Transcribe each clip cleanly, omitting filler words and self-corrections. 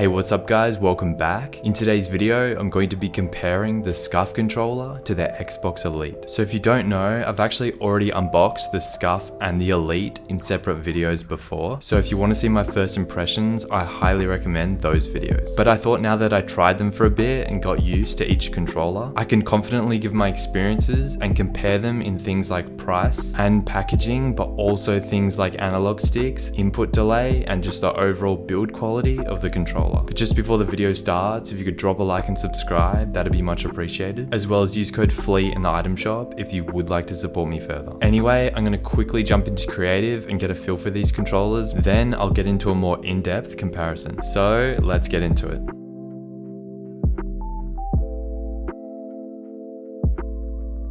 Hey, what's up guys, welcome back. In today's video, I'm going to be comparing the Scuf controller to the Xbox Elite. So if you don't know, I've actually already unboxed the Scuf and the Elite in separate videos before. So if you want to see my first impressions, I highly recommend those videos. But I thought now that I tried them for a bit and got used to each controller, I can confidently give my experiences and compare them in things like price and packaging, but also things like analog sticks, input delay, and just the overall build quality of the controller. But just before the video starts, if you could drop a like and subscribe, that'd be much appreciated, as well as use code FLEET in the item shop if you would like to support me further. Anyway, I'm going to quickly jump into creative and get a feel for these controllers, then I'll get into a more in-depth comparison. So let's get into it.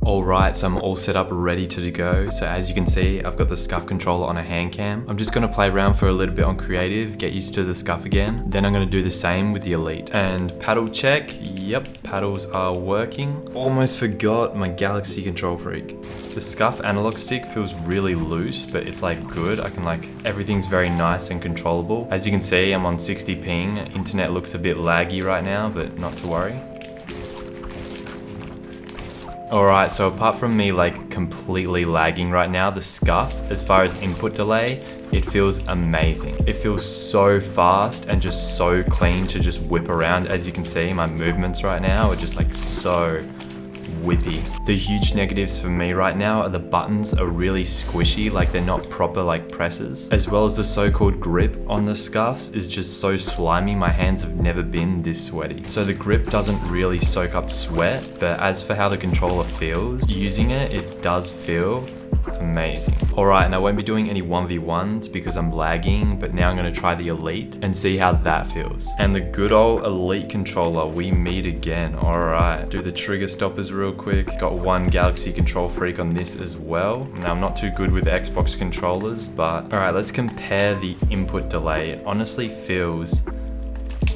Alright, so I'm all set up, ready to go. So as you can see, I've got the Scuf controller on a hand cam. I'm just going to play around for a little bit on creative, get used to the Scuf again. Then I'm going to do the same with the Elite. And paddle check, yep, paddles are working. Almost forgot my Galaxy Control Freak. The Scuf analog stick feels really loose, but it's like good. I can everything's very nice and controllable. As you can see, I'm on 60 ping. Internet looks a bit laggy right now, but not to worry. Alright, so apart from me completely lagging right now, the Scuf, as far as input delay, it feels amazing. It feels so fast and just so clean to just whip around. As you can see, my movements right now are just so whippy. The huge negatives for me right now are the buttons are really squishy, they're not proper presses, as well as the so-called grip on the Scufs is just so slimy. My hands have never been this sweaty. So the grip doesn't really soak up sweat, but as for how the controller feels, using it does feel amazing. Alright, and I won't be doing any 1v1s because I'm lagging, but now I'm going to try the Elite and see how that feels. And the good old Elite controller, we meet again. Alright, do the trigger stoppers real quick. Got one Galaxy Control Freak on this as well. Now I'm not too good with Xbox controllers, but alright, let's compare the input delay. It honestly feels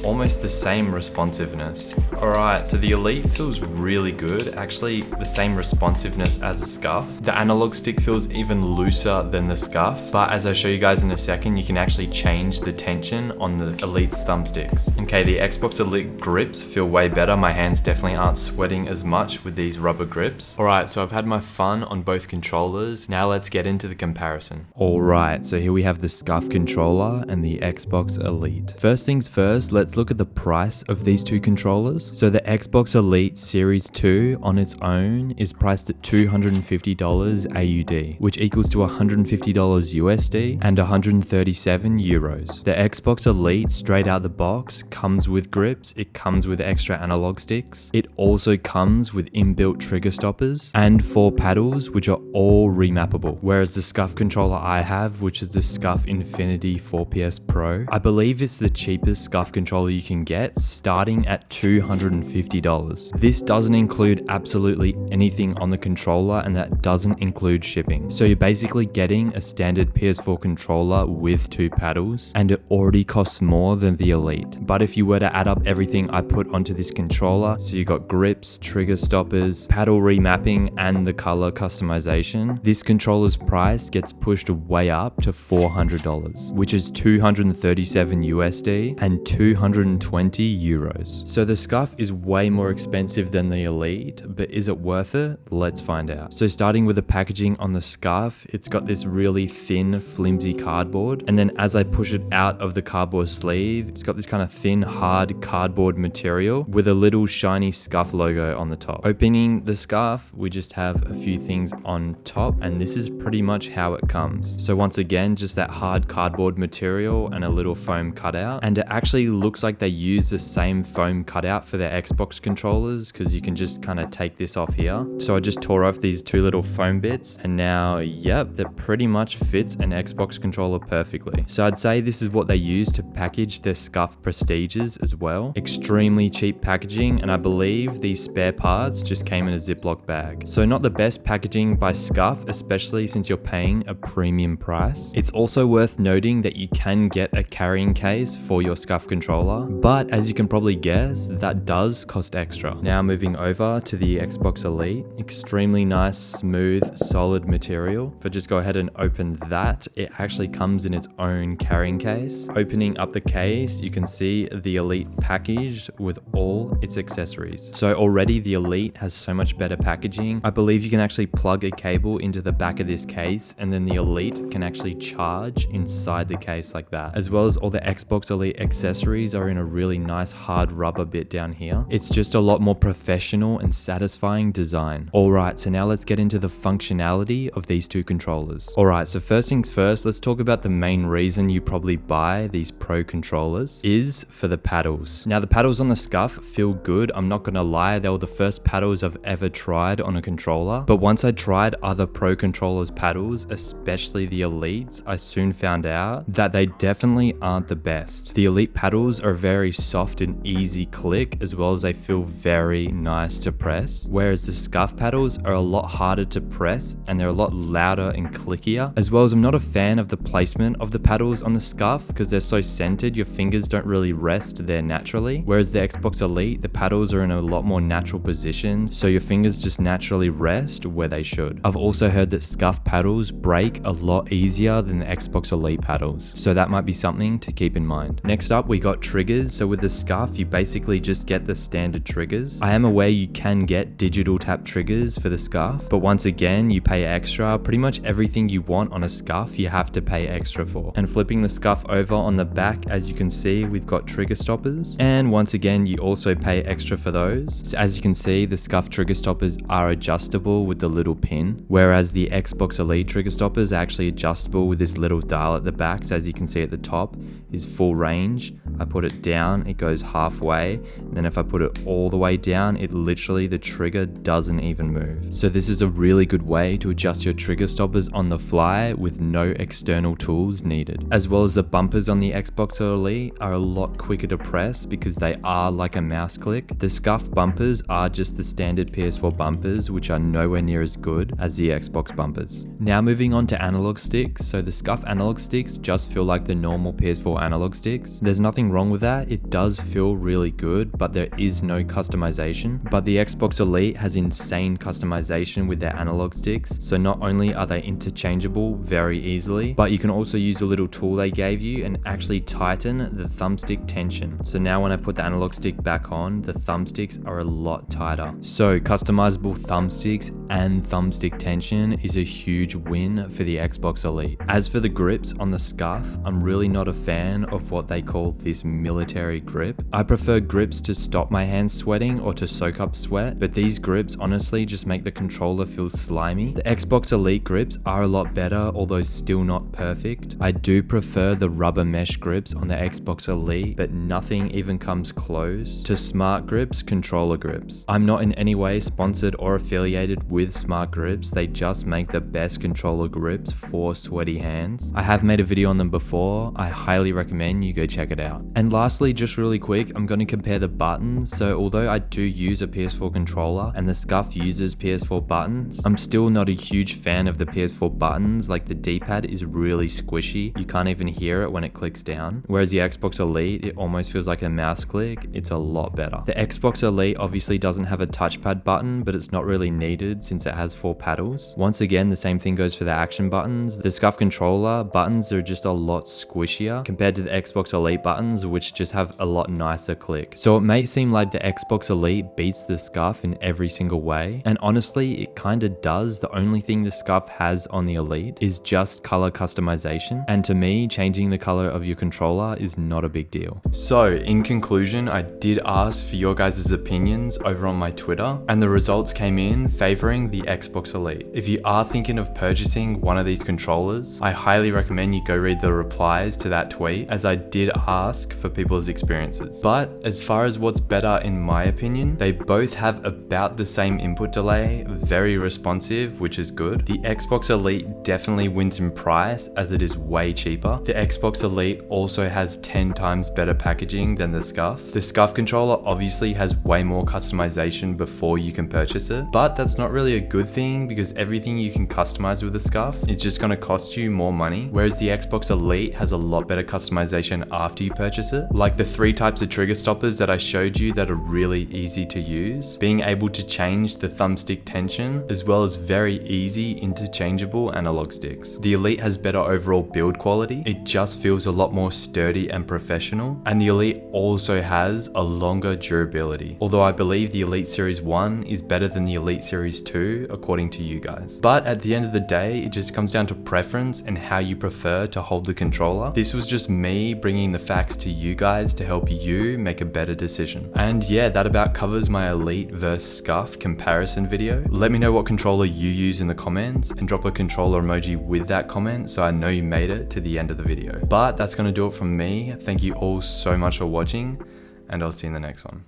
almost the same responsiveness. Alright, so the Elite feels really good, actually the same responsiveness as the Scuf. The analog stick feels even looser than the Scuf, but as I show you guys in a second, you can actually change the tension on the Elite's thumbsticks. Okay, the Xbox Elite grips feel way better. My hands definitely aren't sweating as much with these rubber grips. Alright, so I've had my fun on both controllers. Now let's get into the comparison. Alright, so here we have the Scuf controller and the Xbox Elite. First things first, let's look at the price of these two controllers. So the Xbox Elite Series 2 on its own is priced at $250 AUD, which equals to $150 USD and 137 euros. The Xbox Elite straight out the box comes with grips, it comes with extra analog sticks, it also comes with inbuilt trigger stoppers and 4 paddles, which are all remappable. Whereas the Scuf controller I have, which is the Scuf Infinity 4PS Pro, I believe it's the cheapest Scuf controller you can get, starting at $250. This doesn't include absolutely anything on the controller, and that doesn't include shipping. So you're basically getting a standard PS4 controller with 2 paddles, and it already costs more than the Elite. But if you were to add up everything I put onto this controller, so you got grips, trigger stoppers, paddle remapping, and the color customization, this controller's price gets pushed way up to $400, which is 237 USD and 220 euros. So the Scuf is way more expensive than the Elite, but is it worth it? Let's find out. So starting with the packaging on the Scuf, it's got this really thin, flimsy cardboard, and then as I push it out of the cardboard sleeve, it's got this kind of thin, hard cardboard material with a little shiny Scuf logo on the top. Opening the Scuf, we just have a few things on top, and this is pretty much how it comes. So once again, just that hard cardboard material and a little foam cutout, and it actually looks like they use the same foam cutout for their Xbox controllers, because you can just kind of take this off here. So I just tore off these 2 little foam bits, and now, yep, that pretty much fits an Xbox controller perfectly. So I'd say this is what they use to package their Scuf Prestiges as well. Extremely cheap packaging, and I believe these spare parts just came in a Ziploc bag. So not the best packaging by Scuf, especially since you're paying a premium price. It's also worth noting that you can get a carrying case for your Scuf controller, controller, but as you can probably guess, that does cost extra. Now moving over to the Xbox Elite, extremely nice, smooth, solid material. If I just go ahead and open that, it actually comes in its own carrying case. Opening up the case, you can see the Elite packaged with all its accessories. So already the Elite has so much better packaging. I believe you can actually plug a cable into the back of this case, and then the Elite can actually charge inside the case like that. As well as all the Xbox Elite accessories are in a really nice hard rubber bit down here. It's just a lot more professional and satisfying design. Alright, so now let's get into the functionality of these two controllers. Alright, so first things first, let's talk about the main reason you probably buy these Pro controllers is for the paddles. Now the paddles on the Scuf feel good, I'm not gonna lie, they were the first paddles I've ever tried on a controller, but once I tried other Pro controllers paddles, especially the Elites, I soon found out that they definitely aren't the best. The Elite paddles are very soft and easy click, as well as they feel very nice to press, whereas the Scuf paddles are a lot harder to press and they're a lot louder and clickier. As well as I'm not a fan of the placement of the paddles on the Scuf because they're so centered, your fingers don't really rest there naturally, whereas the Xbox Elite, the paddles are in a lot more natural position, so your fingers just naturally rest where they should. I've also heard that Scuf paddles break a lot easier than the Xbox Elite paddles, so that might be something to keep in mind. Next up, we got triggers. So with the Scuf, you basically just get the standard triggers. I am aware you can get digital tap triggers for the Scuf, but once again, you pay extra. Pretty much everything you want on a Scuf, you have to pay extra for. And flipping the Scuf over on the back, as you can see, we've got trigger stoppers. And once again, you also pay extra for those. So as you can see, the Scuf trigger stoppers are adjustable with the little pin, whereas the Xbox Elite trigger stoppers are actually adjustable with this little dial at the back. So as you can see at the top is full range. I put it down, it goes halfway, and then if I put it all the way down, it literally, the trigger doesn't even move. So this is a really good way to adjust your trigger stoppers on the fly with no external tools needed. As well as the bumpers on the Xbox Elite are a lot quicker to press because they are like a mouse click. The Scuf bumpers are just the standard PS4 bumpers, which are nowhere near as good as the Xbox bumpers. Now moving on to analog sticks. So the Scuf analog sticks just feel like the normal PS4 analog sticks. There's nothing wrong with that, it does feel really good, but there is no customization. But the Xbox Elite has insane customization with their analog sticks, so not only are they interchangeable very easily, but you can also use a little tool they gave you and actually tighten the thumbstick tension. So now when I put the analog stick back on, the thumbsticks are a lot tighter. So customizable thumbsticks and thumbstick tension is a huge win for the Xbox Elite. As for the grips on the Scuf, I'm really not a fan of what they call this military grip. I prefer grips to stop my hands sweating or to soak up sweat, but these grips honestly just make the controller feel slimy. The Xbox Elite grips are a lot better, although still not perfect. I do prefer the rubber mesh grips on the Xbox Elite, but nothing even comes close to Smart Grips controller grips. I'm not in any way sponsored or affiliated with Smart Grips, they just make the best controller grips for sweaty hands. I have made a video on them before, I highly recommend you go check it out. And lastly, just really quick, I'm going to compare the buttons. So although I do use a PS4 controller and the Scuf uses PS4 buttons, I'm still not a huge fan of the PS4 buttons. Like the D-pad is really squishy, you can't even hear it when it clicks down. Whereas the Xbox Elite, it almost feels like a mouse click, it's a lot better. The Xbox Elite obviously doesn't have a touchpad button, but it's not really needed since it has 4 paddles. Once again, the same thing goes for the action buttons. The Scuf controller buttons are just a lot squishier compared to the Xbox Elite buttons, which just have a lot nicer click. So it may seem like the Xbox Elite beats the Scuf in every single way, and honestly it kinda does. The only thing the Scuf has on the Elite is just color customization, and to me changing the color of your controller is not a big deal. So in conclusion, I did ask for your guys' opinions over on my Twitter, and the results came in favoring the Xbox Elite. If you are thinking of purchasing one of these controllers, I highly recommend you go read the replies to that tweet, as I did ask for people's experiences. But as far as what's better in my opinion, they both have about the same input delay, very responsive, which is good. The Xbox Elite definitely wins in price as it is way cheaper. The Xbox Elite also has 10 times better packaging than the Scuf. The Scuf controller obviously has way more customization before you can purchase it, but that's not really a good thing because everything you can customize with the Scuf is just going to cost you more money, whereas the Xbox Elite has a lot better customization after you purchase it. it. Like the 3 types of trigger stoppers that I showed you that are really easy to use, being able to change the thumbstick tension, as well as very easy interchangeable analog sticks. The Elite has better overall build quality, it just feels a lot more sturdy and professional, and the Elite also has a longer durability, although I believe the Elite Series 1 is better than the Elite Series 2 according to you guys. But at the end of the day, it just comes down to preference and how you prefer to hold the controller. This was just me bringing the facts to you guys to help you make a better decision. And yeah, that about covers my Elite versus Scuf comparison video. Let me know what controller you use in the comments and drop a controller emoji with that comment so I know you made it to the end of the video. But that's gonna do it from me. Thank you all so much for watching, and I'll see you in the next one.